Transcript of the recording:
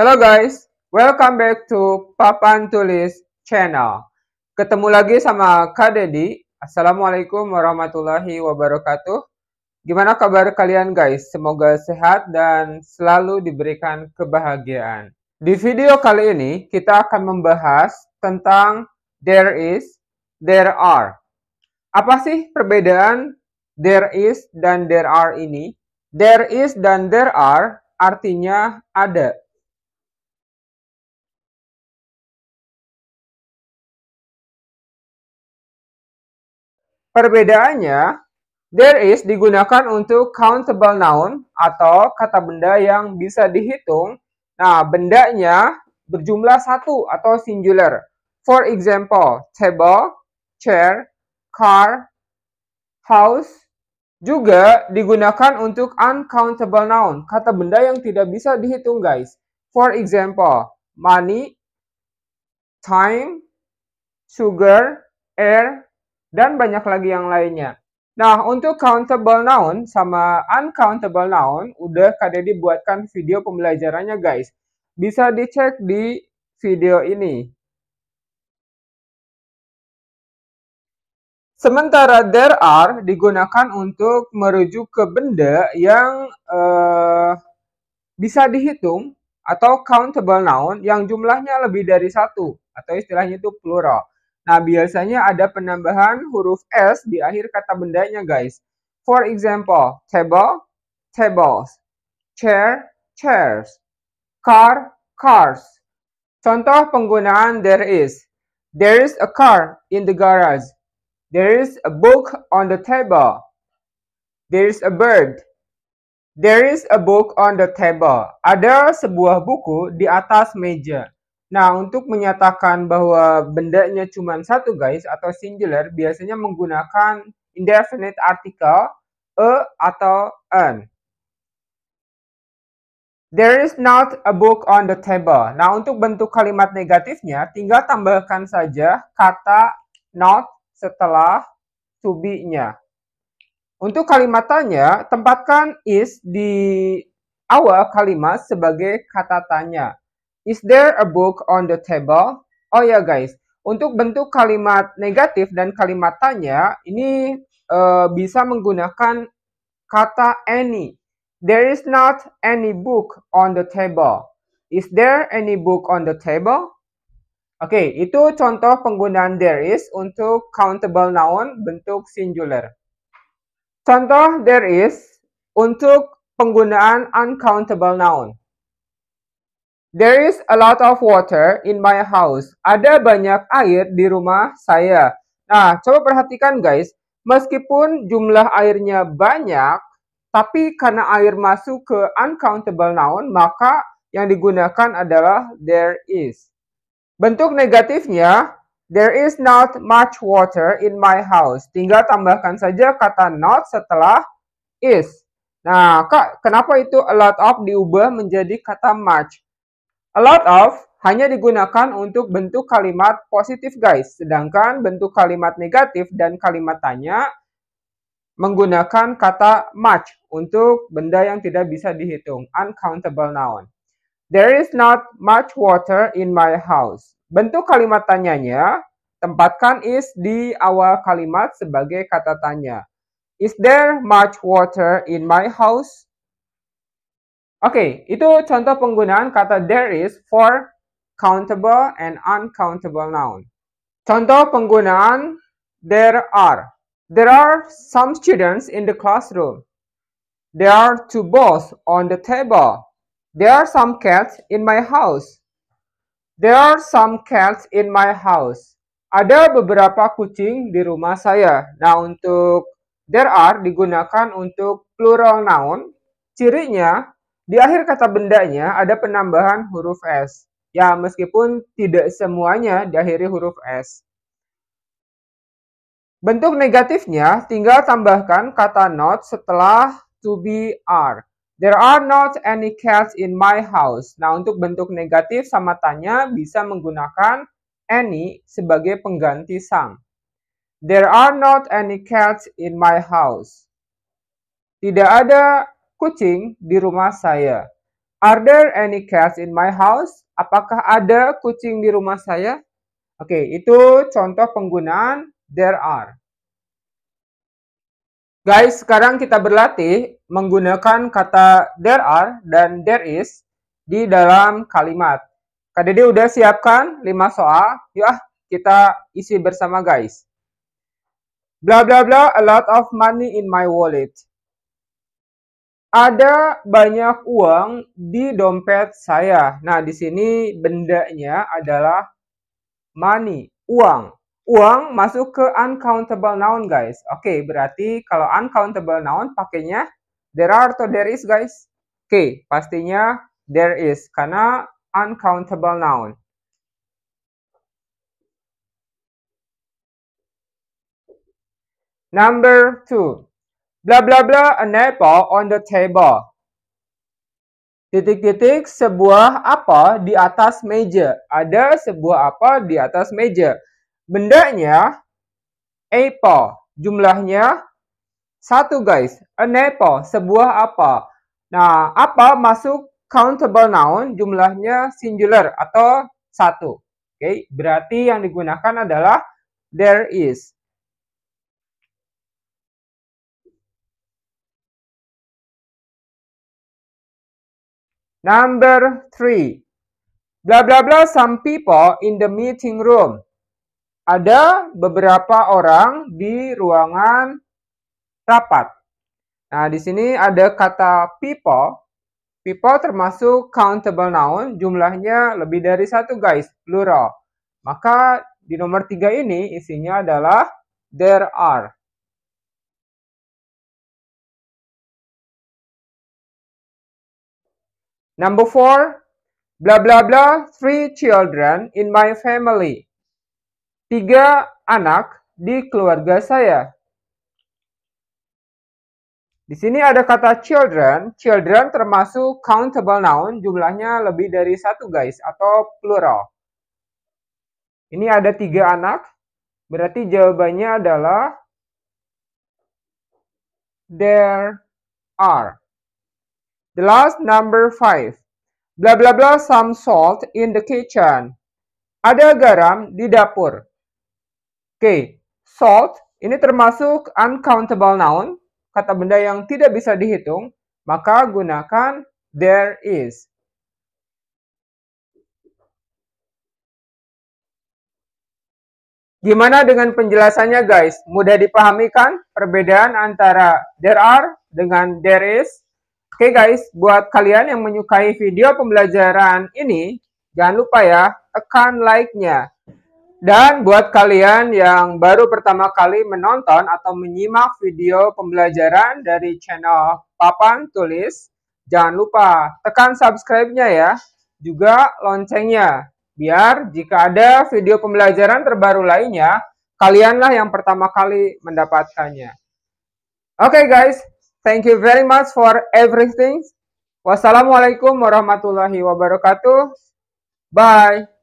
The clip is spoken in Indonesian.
Hello guys, welcome back to Papan Tulis Channel. Ketemu lagi sama Kak Dedi. Assalamualaikum warahmatullahi wabarakatuh. Gimana kabar kalian guys? Semoga sehat dan selalu diberikan kebahagiaan. Di video kali ini kita akan membahas tentang there is, there are. Apa sih perbedaan there is dan there are ini? There is dan there are artinya ada. Perbedaannya, there is digunakan untuk countable noun atau kata benda yang bisa dihitung. Nah, bendanya berjumlah satu atau singular. For example, table, chair, car, house. Juga digunakan untuk uncountable noun, kata benda yang tidak bisa dihitung guys. For example, money, time, sugar, air, dan banyak lagi yang lainnya. Nah, untuk countable noun sama uncountable noun, udah Kak Dedi buatkan video pembelajarannya guys. Bisa dicek di video ini. Sementara there are digunakan untuk merujuk ke benda yang bisa dihitung atau countable noun yang jumlahnya lebih dari satu atau istilahnya itu plural. Nah, biasanya ada penambahan huruf S di akhir kata bendanya guys. For example, table, tables, chair, chairs, car, cars. Contoh penggunaan there is. There is a car in the garage. There is a book on the table. There is a bird. There is a book on the table. Ada sebuah buku di atas meja. Nah, untuk menyatakan bahwa bendanya cuma satu guys atau singular, biasanya menggunakan indefinite article a atau an. There is not a book on the table. Nah, untuk bentuk kalimat negatifnya, tinggal tambahkan saja kata not setelah to be-nya. Untuk kalimat tanya, tempatkan is di awal kalimat sebagai kata tanya. Is there a book on the table? Oh ya guys, untuk bentuk kalimat negatif dan kalimat tanya, ini bisa menggunakan kata any. There is not any book on the table. Is there any book on the table? Oke, itu contoh penggunaan there is untuk countable noun bentuk singular. Contoh there is untuk penggunaan uncountable noun. There is a lot of water in my house. Ada banyak air di rumah saya. Nah, coba perhatikan guys, meskipun jumlah airnya banyak, tapi karena air masuk ke uncountable noun, maka yang digunakan adalah there is. Bentuk negatifnya, there is not much water in my house. Tinggal tambahkan saja kata not setelah is. Nah, Kak, kenapa itu a lot of diubah menjadi kata much? A lot of hanya digunakan untuk bentuk kalimat positif, guys. Sedangkan bentuk kalimat negatif dan kalimat tanya menggunakan kata much untuk benda yang tidak bisa dihitung, uncountable noun. There is not much water in my house. Bentuk kalimat tanyanya, tempatkan is di awal kalimat sebagai kata tanya. Is there much water in my house? Oke, itu contoh penggunaan kata there is for countable and uncountable noun. Contoh penggunaan there are. There are some students in the classroom. There are two balls on the table. There are some cats in my house. There are some cats in my house. Ada beberapa kucing di rumah saya. Nah, untuk there are digunakan untuk plural noun. Cirinya, di akhir kata bendanya ada penambahan huruf S. Ya, meskipun tidak semuanya diakhiri huruf S. Bentuk negatifnya, tinggal tambahkan kata not setelah to be are. There are not any cats in my house. Nah, untuk bentuk negatif sama tanya bisa menggunakan any sebagai pengganti sang. There are not any cats in my house. Tidak ada kucing di rumah saya. Are there any cats in my house? Apakah ada kucing di rumah saya? Oke, itu contoh penggunaan there are. Guys, sekarang kita berlatih menggunakan kata there are dan there is di dalam kalimat. Kak Dede udah siapkan 5 soal. Yuk kita isi bersama guys. Bla bla bla, a lot of money in my wallet. Ada banyak uang di dompet saya. Nah, di sini bendanya adalah money, uang. Uang masuk ke uncountable noun, guys. Oke, berarti kalau uncountable noun pakainya there are atau there is, guys? Oke, pastinya there is karena uncountable noun. Number 2. Blah blah blah, an apple on the table. Titik-titik, sebuah apa di atas meja. Ada sebuah apa di atas meja. Bendanya apple. Jumlahnya 1 guys. An apple, sebuah apa. Nah, apa masuk countable noun, jumlahnya singular atau 1. Oke, berarti yang digunakan adalah there is. Number 3. Blah blah blah, some people in the meeting room. Ada beberapa orang di ruangan rapat. Nah, di sini ada kata people. People termasuk countable noun, jumlahnya lebih dari 1 guys, plural. Maka di nomor 3 ini isinya adalah there are. Number 4. Blah blah blah, 3 children in my family. 3 anak di keluarga saya. Di sini ada kata children. Children termasuk countable noun, jumlahnya lebih dari 1 guys, atau plural. Ini ada 3 anak, berarti jawabannya adalah there are. The last, number 5. Blah blah blah, some salt in the kitchen. Ada garam di dapur. Oke, salt ini termasuk uncountable noun, kata benda yang tidak bisa dihitung, maka gunakan there is. Gimana dengan penjelasannya guys? Mudah dipahami kan perbedaan antara there are dengan there is? Oke guys, buat kalian yang menyukai video pembelajaran ini, jangan lupa ya, tekan like-nya. Dan buat kalian yang baru pertama kali menonton atau menyimak video pembelajaran dari channel Papan Tulis, jangan lupa tekan subscribe-nya ya, juga loncengnya. Biar jika ada video pembelajaran terbaru lainnya, kalianlah yang pertama kali mendapatkannya. Oke guys, thank you very much for everything. Wassalamualaikum warahmatullahi wabarakatuh. Bye.